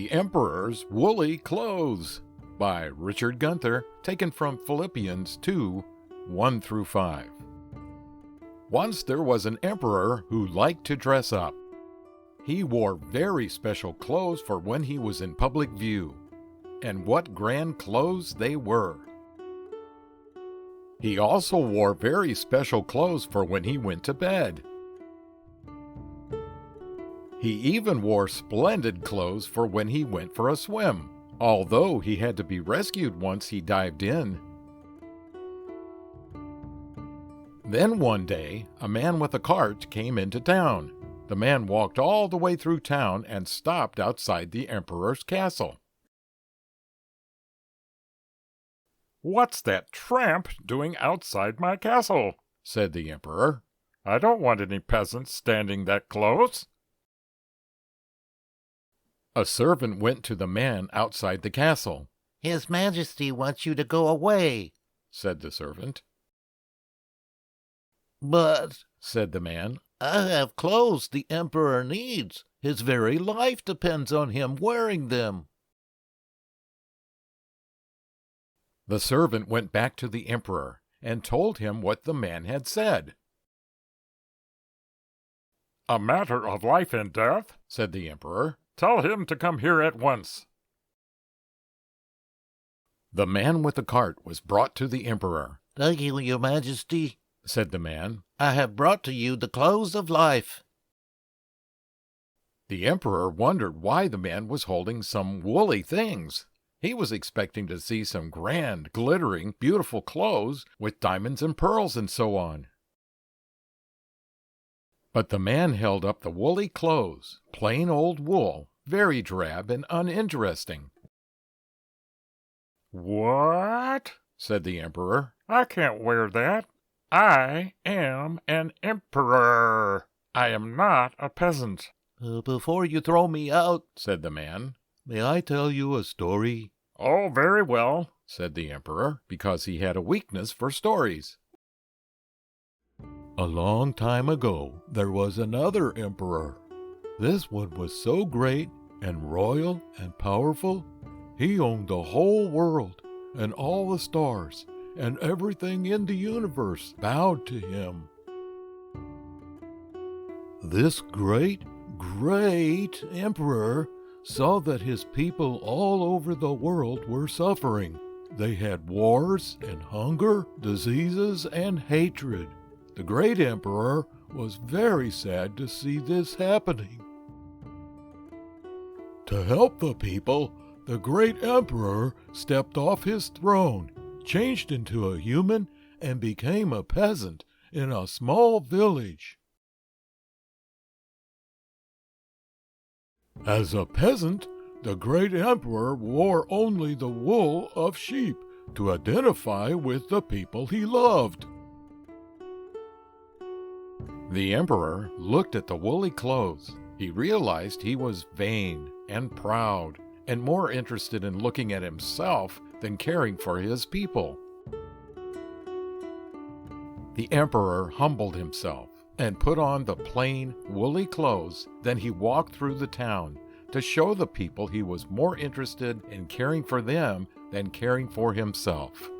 The Emperor's Woolly Clothes by Richard Gunther, taken from Philippians 2, 1-5. Once there was an emperor who liked to dress up. He wore very special clothes for when he was in public view. And what grand clothes they were! He also wore very special clothes for when he went to bed. He even wore splendid clothes for when he went for a swim, although he had to be rescued once he dived in. Then one day, a man with a cart came into town. The man walked all the way through town and stopped outside the emperor's castle. "What's that tramp doing outside my castle?" said the emperor. "I don't want any peasants standing that close." A servant went to the man outside the castle. "His Majesty wants you to go away," said the servant. "But," said the man, "I have clothes the Emperor needs. His very life depends on him wearing them." The servant went back to the emperor and told him what the man had said. "A matter of life and death," said the emperor. "Tell him to come here at once." The man with the cart was brought to the emperor. "Thank you, Your Majesty," said the man. "I have brought to you the clothes of life." The emperor wondered why the man was holding some woolly things. He was expecting to see some grand, glittering, beautiful clothes with diamonds and pearls and so on. But the man held up the woolly clothes, plain old wool, very drab and uninteresting. "What?" said the emperor. "I can't wear that. I am an emperor. I am not a peasant." Before you throw me out," said the man, "may I tell you a story?" "Oh, very well," said the emperor, because he had a weakness for stories. A long time ago, there was another emperor. This one was so great and royal and powerful, he owned the whole world and all the stars, and everything in the universe bowed to him. This great emperor saw that his people all over the world were suffering. They had wars and hunger, diseases and hatred. The great emperor was very sad to see this happening. To help the people, the great emperor stepped off his throne, changed into a human, and became a peasant in a small village. As a peasant, the great emperor wore only the wool of sheep to identify with the people he loved. The emperor looked at the woolly clothes. He realized he was vain and proud and more interested in looking at himself than caring for his people. The emperor humbled himself and put on the plain, woolly clothes. Then he walked through the town to show the people he was more interested in caring for them than caring for himself.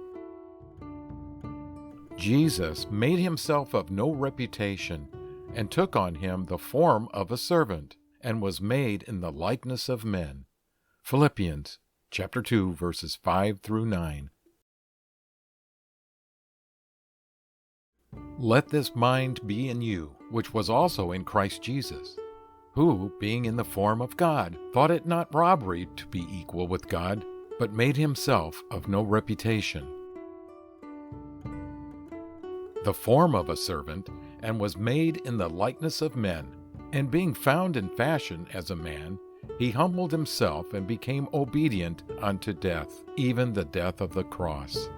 Jesus made himself of no reputation and took on him the form of a servant and was made in the likeness of men. Philippians chapter 2, verses 5-9. Let this mind be in you, which was also in Christ Jesus, who, being in the form of God, thought it not robbery to be equal with God, but made himself of no reputation, the form of a servant, and was made in the likeness of men. And being found in fashion as a man, he humbled himself and became obedient unto death, even the death of the cross.